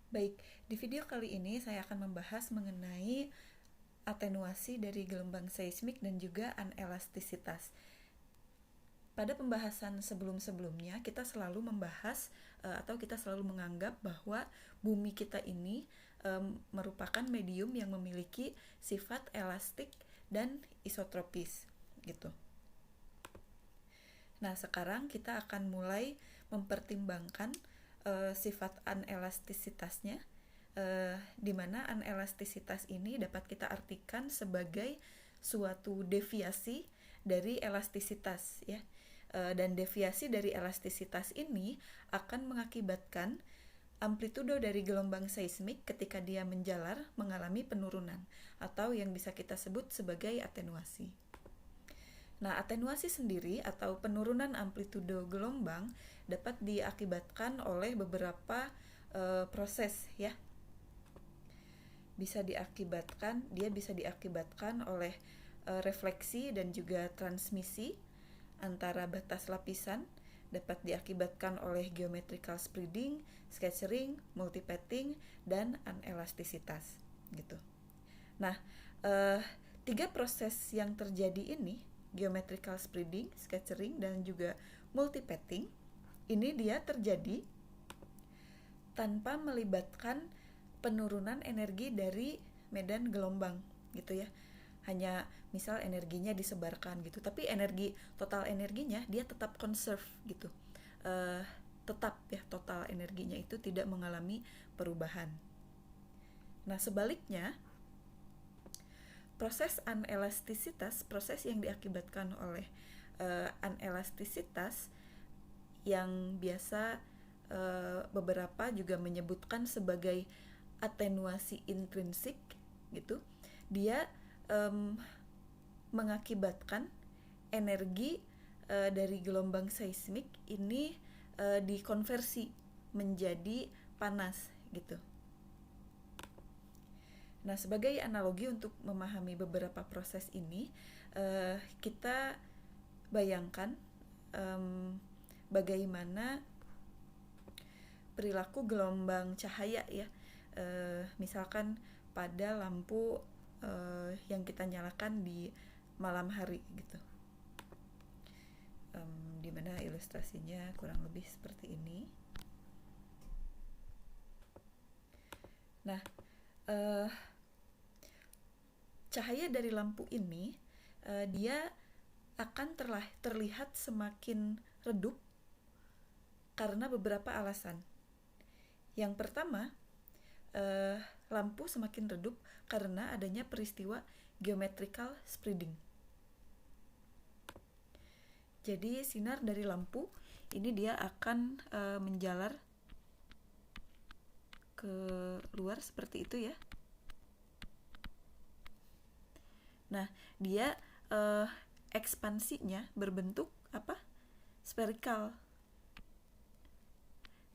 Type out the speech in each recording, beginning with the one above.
Baik, di video kali ini saya akan membahas mengenai atenuasi dari gelombang seismik dan juga anelastisitas. Pada pembahasan sebelum-sebelumnya, kita selalu membahas atau kita selalu menganggap bahwa bumi kita ini merupakan medium yang memiliki sifat elastik dan isotropis, gitu. Nah, sekarang kita akan mulai mempertimbangkan sifat anelastisitasnya, di mana anelastisitas ini dapat kita artikan sebagai suatu deviasi dari elastisitas, ya. Dan deviasi dari elastisitas ini akan mengakibatkan amplitudo dari gelombang seismik ketika dia menjalar mengalami penurunan atau yang bisa kita sebut sebagai atenuasi. Nah, atenuasi sendiri atau penurunan amplitudo gelombang dapat diakibatkan oleh beberapa proses, ya. Dia bisa diakibatkan oleh refleksi dan juga transmisi antara batas lapisan, dapat diakibatkan oleh geometrical spreading, scattering, multipathing, dan anelastisitas, gitu. Nah, 3 proses yang terjadi ini, geometrical spreading, scattering, dan juga multipathing, ini dia terjadi tanpa melibatkan penurunan energi dari medan gelombang, gitu ya. Hanya misal energinya disebarkan gitu, tapi total energinya dia tetap conserve gitu. Tetap ya, total energinya itu tidak mengalami perubahan. Nah, sebaliknya, proses anelastisitas, proses yang diakibatkan oleh anelastisitas yang biasa beberapa juga menyebutkan sebagai atenuasi intrinsik gitu, dia mengakibatkan energi dari gelombang seismik ini dikonversi menjadi panas gitu. Nah, sebagai analogi untuk memahami beberapa proses ini, kita bayangkan bagaimana perilaku gelombang cahaya, ya. Misalkan pada lampu yang kita nyalakan di malam hari gitu, dimana ilustrasinya kurang lebih seperti ini. Nah, cahaya dari lampu ini dia akan terlihat semakin redup karena beberapa alasan. Yang pertama, lampu semakin redup karena adanya peristiwa geometrical spreading. Jadi sinar dari lampu ini dia akan menjalar ke luar seperti itu, ya. Nah, dia ekspansinya berbentuk spherical.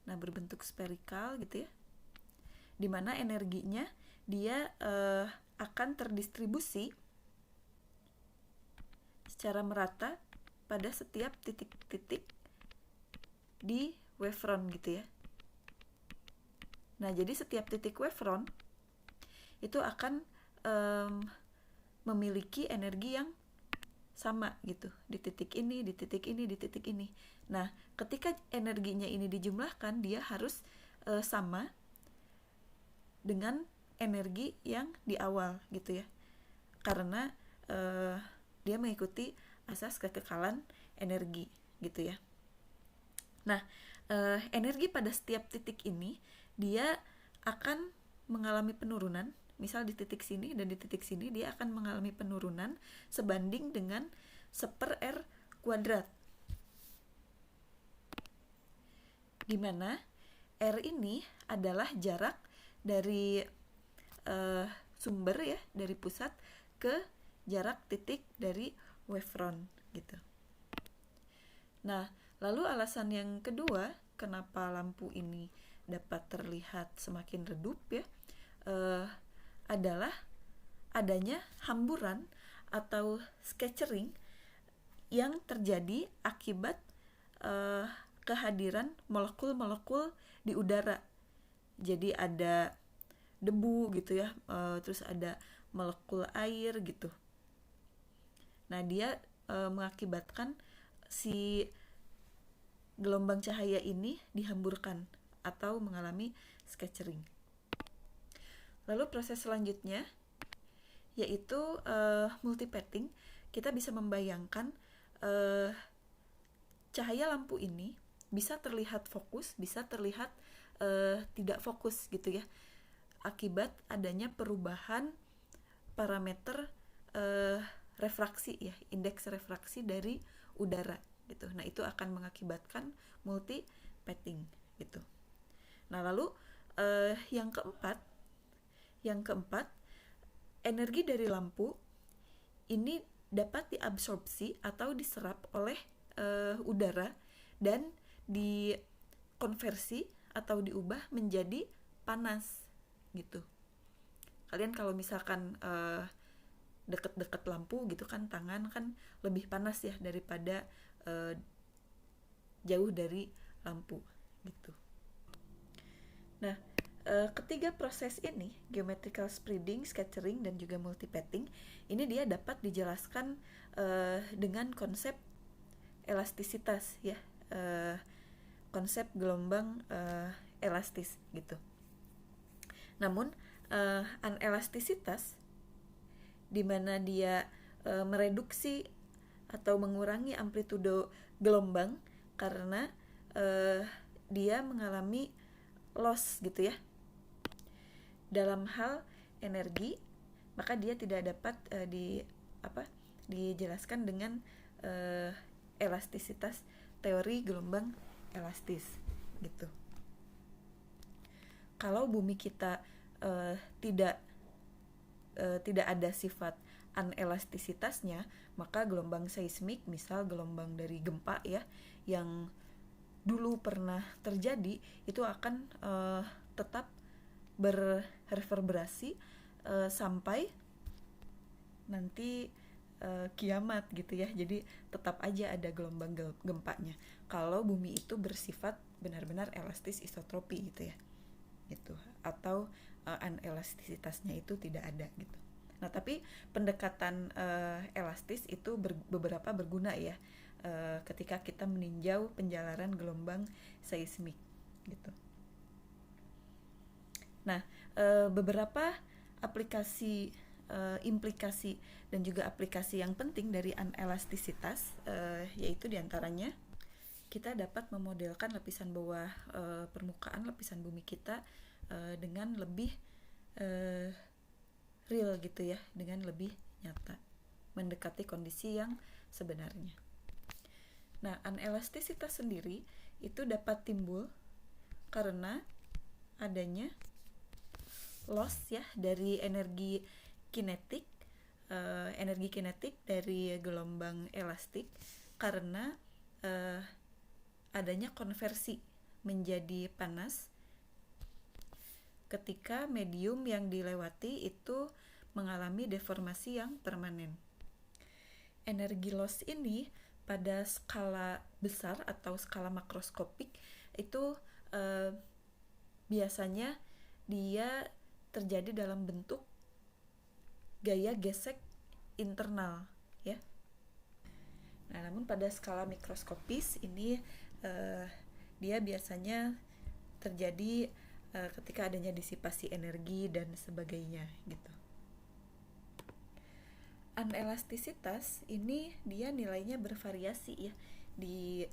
Nah, berbentuk spherical gitu, ya. Dimana energinya dia akan terdistribusi secara merata pada setiap titik-titik di wavefront gitu, ya. Nah, jadi setiap titik wavefront itu akan memiliki energi yang sama gitu, di titik ini, di titik ini, di titik ini. Nah, ketika energinya ini dijumlahkan, dia harus sama dengan energi yang di awal gitu, ya. Karena dia mengikuti asas kekekalan energi gitu, ya. Nah, energi pada setiap titik ini dia akan mengalami penurunan. Misal di titik sini dan di titik sini dia akan mengalami penurunan sebanding dengan 1/r², di mana R ini adalah jarak dari sumber, ya, dari pusat ke jarak titik dari wavefront gitu. Nah, lalu alasan yang kedua kenapa lampu ini dapat terlihat semakin redup, ya, adalah adanya hamburan atau scattering yang terjadi akibat kehadiran molekul-molekul di udara Jadi ada debu gitu ya, terus ada molekul air gitu. Nah, dia mengakibatkan si gelombang cahaya ini dihamburkan atau mengalami scattering. Lalu proses selanjutnya yaitu multipathing. Kita bisa membayangkan cahaya lampu ini bisa terlihat fokus, bisa terlihat tidak fokus gitu ya, akibat adanya perubahan parameter refraksi ya, indeks refraksi dari udara gitu. Nah, itu akan mengakibatkan multipathing gitu. Nah, lalu yang keempat, energi dari lampu ini dapat diabsorpsi atau diserap oleh udara dan dikonversi atau diubah menjadi panas gitu. Kalian kalau misalkan deket-deket lampu gitu kan, tangan kan lebih panas ya daripada jauh dari lampu gitu. Nah, ketiga proses ini, geometrical spreading, scattering, dan juga multipathing, ini dia dapat dijelaskan dengan konsep elastisitas ya, konsep gelombang elastis gitu. Namun anelastisitas di mana dia mereduksi atau mengurangi amplitudo gelombang karena dia mengalami loss gitu ya dalam hal energi, maka dia tidak dapat dijelaskan dengan elastisitas teori gelombang elastis gitu. Kalau bumi kita tidak ada sifat anelastisitasnya, maka gelombang seismik, misal gelombang dari gempa ya, yang dulu pernah terjadi, itu akan tetap berreverberasi sampai nanti kiamat gitu ya. Jadi tetap aja ada gelombang gempanya kalau bumi itu bersifat benar-benar elastis isotropi gitu ya, gitu. Atau anelastisitasnya itu tidak ada gitu. Nah, tapi pendekatan elastis itu beberapa berguna ya ketika kita meninjau penjalaran gelombang seismik gitu. Nah, beberapa aplikasi, implikasi dan juga aplikasi yang penting dari anelastisitas yaitu diantaranya kita dapat memodelkan lapisan bawah permukaan lapisan bumi kita dengan lebih real gitu ya, dengan lebih nyata, mendekati kondisi yang sebenarnya. Nah, anelastisitas sendiri itu dapat timbul karena adanya loss ya dari energi kinetik dari gelombang elastik karena adanya konversi menjadi panas ketika medium yang dilewati itu mengalami deformasi yang permanen. Energi loss ini pada skala besar atau skala makroskopik itu biasanya dia terjadi dalam bentuk gaya gesek internal ya. Nah, namun pada skala mikroskopis ini dia biasanya terjadi ketika adanya disipasi energi dan sebagainya gitu. Anelastisitas ini dia nilainya bervariasi ya di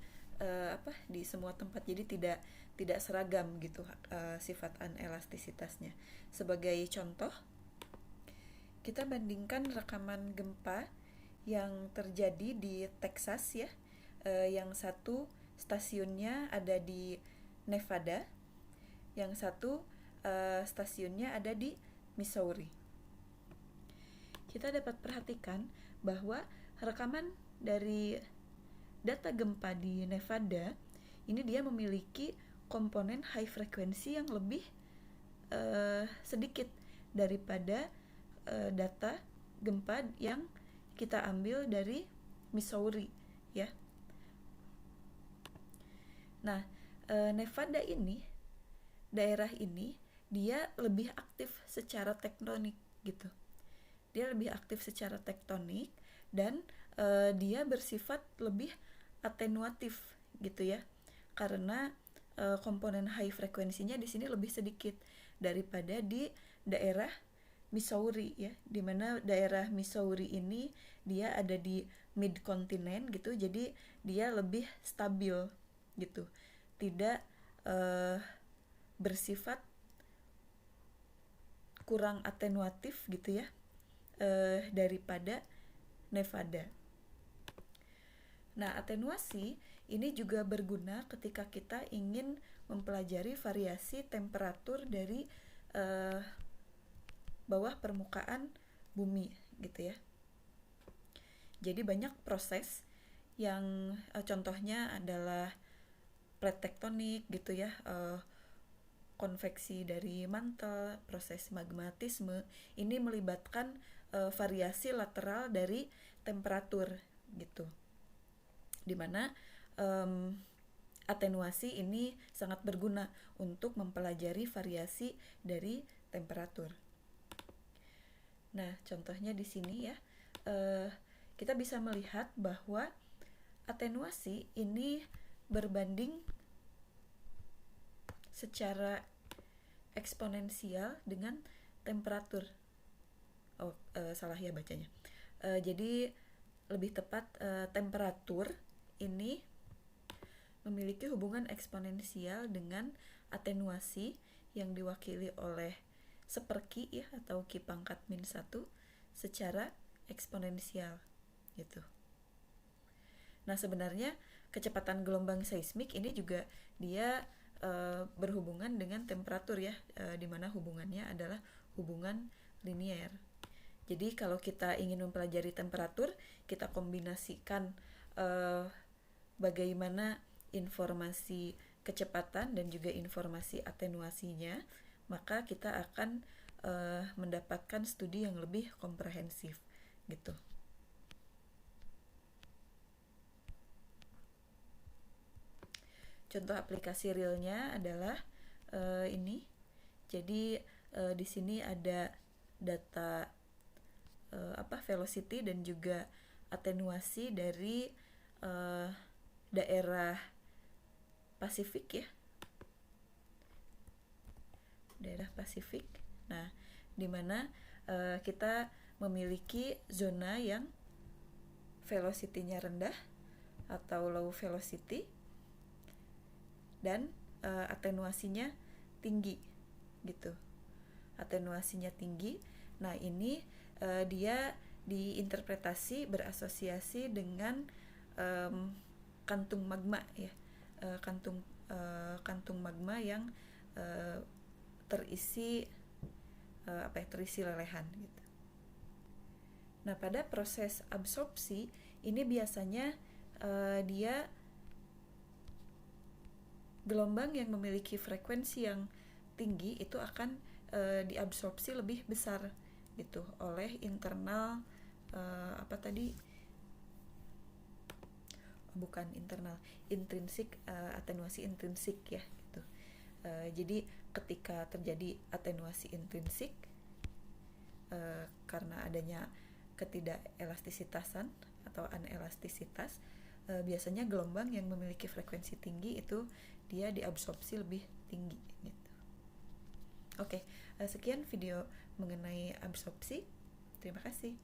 di semua tempat, jadi tidak seragam gitu sifat anelastisitasnya. Sebagai contoh, kita bandingkan rekaman gempa yang terjadi di Texas ya, yang satu stasiunnya ada di Nevada, yang satu stasiunnya ada di Missouri. Kita dapat perhatikan bahwa rekaman dari data gempa di Nevada ini dia memiliki komponen high frequency yang lebih sedikit daripada data gempa yang kita ambil dari Missouri ya. Nah, Nevada ini daerah ini dia lebih aktif secara tektonik gitu. Dia lebih aktif secara tektonik dan dia bersifat lebih atenuatif gitu ya. Karena komponen high frekuensinya di sini lebih sedikit daripada di daerah Missouri ya, dimana daerah Missouri ini dia ada di mid continent gitu, jadi dia lebih stabil gitu, tidak bersifat kurang atenuatif gitu ya daripada Nevada. Nah, atenuasi ini juga berguna ketika kita ingin mempelajari variasi temperatur dari bawah permukaan bumi gitu ya. Jadi banyak proses yang contohnya adalah plate tektonik gitu ya, konveksi dari mantel, proses magmatisme, ini melibatkan variasi lateral dari temperatur gitu. Dimana atenuasi ini sangat berguna untuk mempelajari variasi dari temperatur. Nah, contohnya di sini ya, kita bisa melihat bahwa atenuasi ini berbanding secara eksponensial dengan temperatur. Salah ya bacanya. Jadi lebih tepat temperatur ini memiliki hubungan eksponensial dengan atenuasi yang diwakili oleh seperki ya atau Q pangkat min 1 secara eksponensial gitu. Nah, sebenarnya kecepatan gelombang seismik ini juga dia berhubungan dengan temperatur ya, di mana hubungannya adalah hubungan linier. Jadi kalau kita ingin mempelajari temperatur, kita kombinasikan bagaimana informasi kecepatan dan juga informasi atenuasinya, maka kita akan mendapatkan studi yang lebih komprehensif gitu. Contoh aplikasi realnya adalah ini. Jadi di sini ada data velocity dan juga atenuasi dari daerah Pasifik ya. Daerah Pasifik. Nah, di mana kita memiliki zona yang velocity-nya rendah atau low velocity dan atenuasinya tinggi gitu. Atenuasinya tinggi. Nah, ini dia diinterpretasi berasosiasi dengan kantung magma ya. Kantung magma yang terisi terisi lelehan gitu. Nah, pada proses absorpsi ini biasanya dia gelombang yang memiliki frekuensi yang tinggi itu akan diabsorpsi lebih besar gitu oleh internal intrinsik, atenuasi intrinsik ya gitu. Jadi ketika terjadi atenuasi intrinsik karena adanya ketidakelastisitasan atau anelastisitas, biasanya gelombang yang memiliki frekuensi tinggi itu dia diabsorpsi lebih tinggi gitu. Oke, sekian video mengenai absorpsi. Terima kasih.